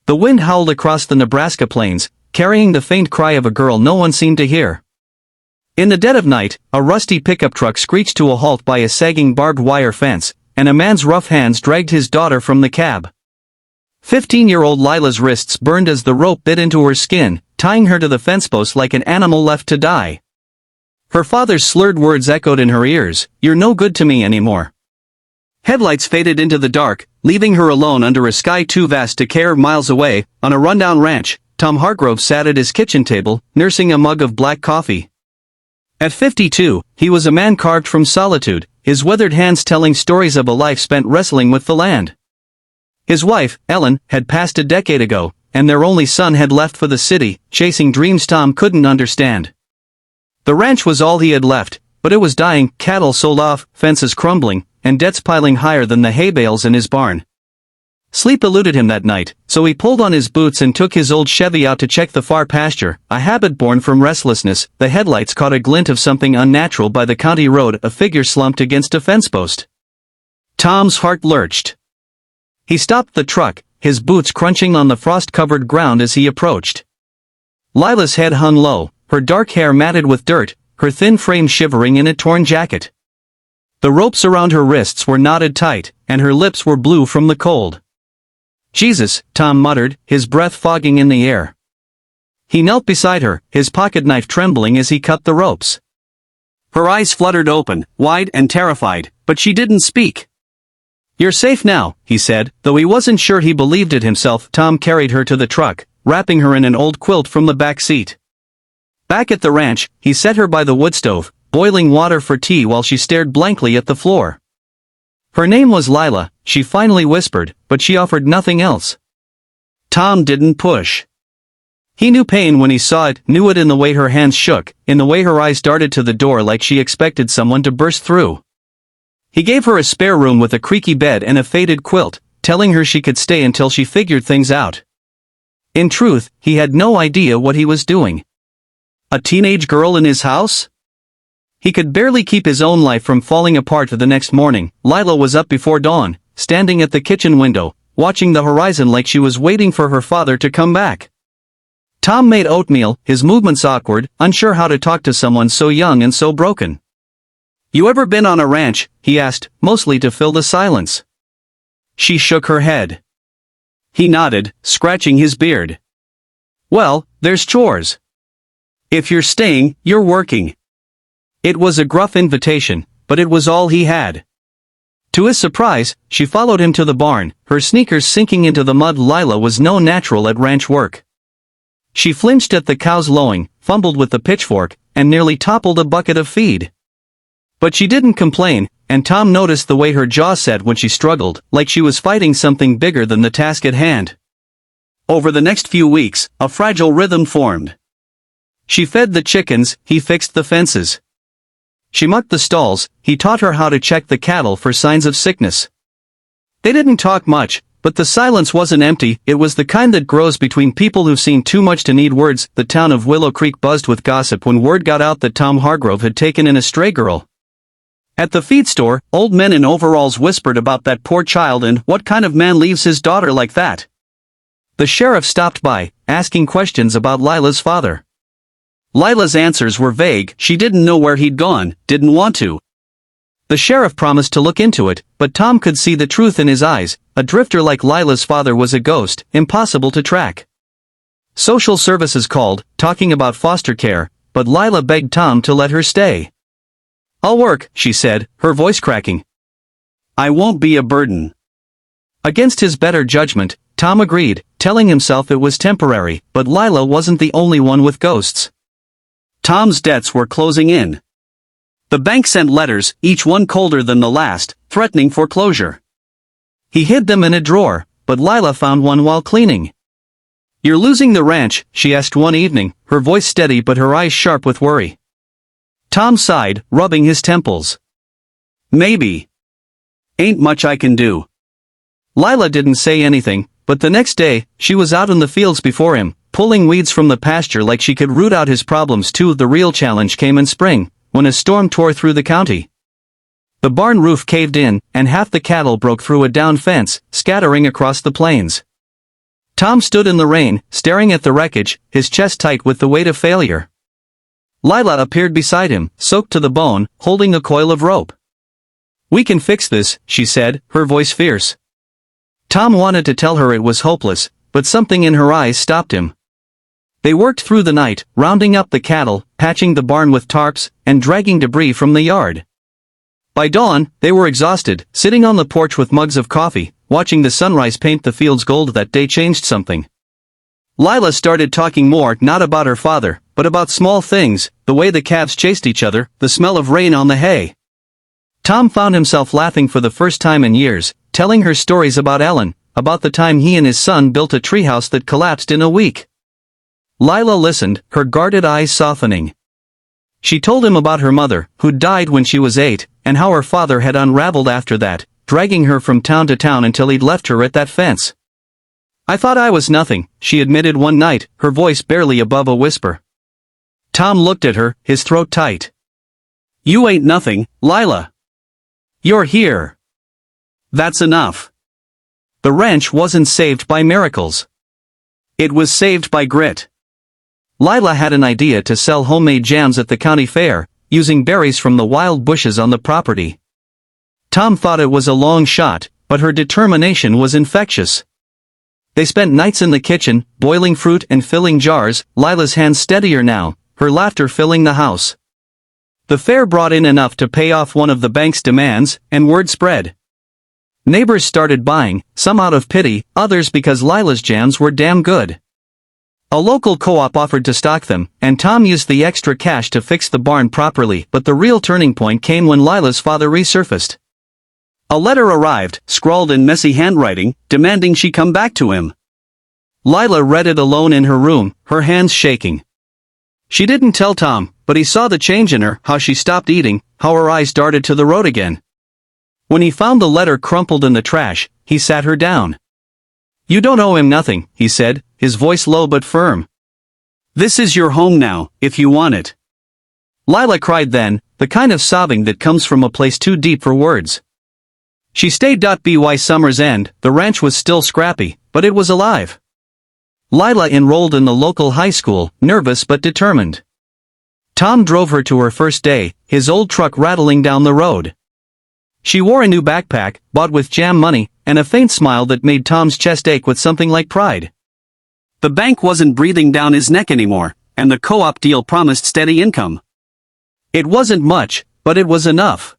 The wind howled across the Nebraska plains, carrying the faint cry of a girl no one seemed to hear. In the dead of night, a rusty pickup truck screeched to a halt by a sagging barbed wire fence, and a man's rough hands dragged his daughter from the cab. 15-year-old Lila's wrists burned as the rope bit into her skin, tying her to the fence post like an animal left to die. Her father's slurred words echoed in her ears, "You're no good to me anymore." Headlights faded into the dark, leaving her alone under a sky too vast to care. Miles away, on a rundown ranch, Tom Hargrove sat at his kitchen table, nursing a mug of black coffee. At 52, he was a man carved from solitude, his weathered hands telling stories of a life spent wrestling with the land. His wife, Ellen, had passed a decade ago, and their only son had left for the city, chasing dreams Tom couldn't understand. The ranch was all he had left, but it was dying, cattle sold off, fences crumbling, and debts piling higher than the hay bales in his barn. Sleep eluded him that night, so he pulled on his boots and took his old Chevy out to check the far pasture, a habit born from restlessness. The headlights caught a glint of something unnatural by the county road, a figure slumped against a fence post. Tom's heart lurched. He stopped the truck, his boots crunching on the frost-covered ground as he approached. Lila's head hung low, her dark hair matted with dirt, her thin frame shivering in a torn jacket. The ropes around her wrists were knotted tight, and her lips were blue from the cold. "Jesus," Tom muttered, his breath fogging in the air. He knelt beside her, his pocket knife trembling as he cut the ropes. Her eyes fluttered open, wide and terrified, but she didn't speak. "You're safe now," he said, though he wasn't sure he believed it himself. Tom carried her to the truck, wrapping her in an old quilt from the back seat. Back at the ranch, he set her by the wood stove, boiling water for tea while she stared blankly at the floor. Her name was Lila, she finally whispered, but she offered nothing else. Tom didn't push. He knew pain when he saw it, knew it in the way her hands shook, in the way her eyes darted to the door like she expected someone to burst through. He gave her a spare room with a creaky bed and a faded quilt, telling her she could stay until she figured things out. In truth, he had no idea what he was doing. A teenage girl in his house? He could barely keep his own life from falling apart. The next morning, Lila was up before dawn, standing at the kitchen window, watching the horizon like she was waiting for her father to come back. Tom made oatmeal, his movements awkward, unsure how to talk to someone so young and so broken. "You ever been on a ranch?" he asked, mostly to fill the silence. She shook her head. He nodded, scratching his beard. "Well, there's chores. If you're staying, you're working." It was a gruff invitation, but it was all he had. To his surprise, she followed him to the barn, her sneakers sinking into the mud. Lila was no natural at ranch work. She flinched at the cows lowing, fumbled with the pitchfork, and nearly toppled a bucket of feed. But she didn't complain, and Tom noticed the way her jaw set when she struggled, like she was fighting something bigger than the task at hand. Over the next few weeks, a fragile rhythm formed. She fed the chickens, he fixed the fences. She mucked the stalls, he taught her how to check the cattle for signs of sickness. They didn't talk much, but the silence wasn't empty. It was the kind that grows between people who've seen too much to need words. The town of Willow Creek buzzed with gossip when word got out that Tom Hargrove had taken in a stray girl. At the feed store, old men in overalls whispered about that poor child and what kind of man leaves his daughter like that. The sheriff stopped by, asking questions about Lila's father. Lila's answers were vague. She didn't know where he'd gone, didn't want to. The sheriff promised to look into it, but Tom could see the truth in his eyes. A drifter like Lila's father was a ghost, impossible to track. Social services called, talking about foster care, but Lila begged Tom to let her stay. "I'll work," she said, her voice cracking. "I won't be a burden." Against his better judgment, Tom agreed, telling himself it was temporary, but Lila wasn't the only one with ghosts. Tom's debts were closing in. The bank sent letters, each one colder than the last, threatening foreclosure. He hid them in a drawer, but Lila found one while cleaning. "You're losing the ranch?" she asked one evening, her voice steady but her eyes sharp with worry. Tom sighed, rubbing his temples. "Maybe. Ain't much I can do." Lila didn't say anything, but the next day, she was out in the fields before him, pulling weeds from the pasture like she could root out his problems too. The real challenge came in spring, when a storm tore through the county. The barn roof caved in, and half the cattle broke through a down fence, scattering across the plains. Tom stood in the rain, staring at the wreckage, his chest tight with the weight of failure. Lila appeared beside him, soaked to the bone, holding a coil of rope. "We can fix this," she said, her voice fierce. Tom wanted to tell her it was hopeless, but something in her eyes stopped him. They worked through the night, rounding up the cattle, patching the barn with tarps, and dragging debris from the yard. By dawn, they were exhausted, sitting on the porch with mugs of coffee, watching the sunrise paint the fields gold. That day changed something. Lila started talking more, not about her father, but about small things, the way the calves chased each other, the smell of rain on the hay. Tom found himself laughing for the first time in years, telling her stories about Ellen, about the time he and his son built a treehouse that collapsed in a week. Lila listened, her guarded eyes softening. She told him about her mother, who'd died when she was 8, and how her father had unraveled after that, dragging her from town to town until he'd left her at that fence. "I thought I was nothing," she admitted one night, her voice barely above a whisper. Tom looked at her, his throat tight. "You ain't nothing, Lila. You're here. That's enough." The ranch wasn't saved by miracles. It was saved by grit. Lila had an idea to sell homemade jams at the county fair, using berries from the wild bushes on the property. Tom thought it was a long shot, but her determination was infectious. They spent nights in the kitchen, boiling fruit and filling jars, Lila's hands steadier now, her laughter filling the house. The fair brought in enough to pay off one of the bank's demands, and word spread. Neighbors started buying, some out of pity, others because Lila's jams were damn good. A local co-op offered to stock them, and Tom used the extra cash to fix the barn properly, but the real turning point came when Lila's father resurfaced. A letter arrived, scrawled in messy handwriting, demanding she come back to him. Lila read it alone in her room, her hands shaking. She didn't tell Tom, but he saw the change in her, how she stopped eating, how her eyes darted to the road again. When he found the letter crumpled in the trash, he sat her down. "You don't owe him nothing," he said, his voice low but firm. "This is your home now, if you want it." Lila cried then, the kind of sobbing that comes from a place too deep for words. She stayed. By summer's end, the ranch was still scrappy, but it was alive. Lila enrolled in the local high school, nervous but determined. Tom drove her to her first day, his old truck rattling down the road. She wore a new backpack, bought with jam money, and a faint smile that made Tom's chest ache with something like pride. The bank wasn't breathing down his neck anymore, and the co-op deal promised steady income. It wasn't much, but it was enough.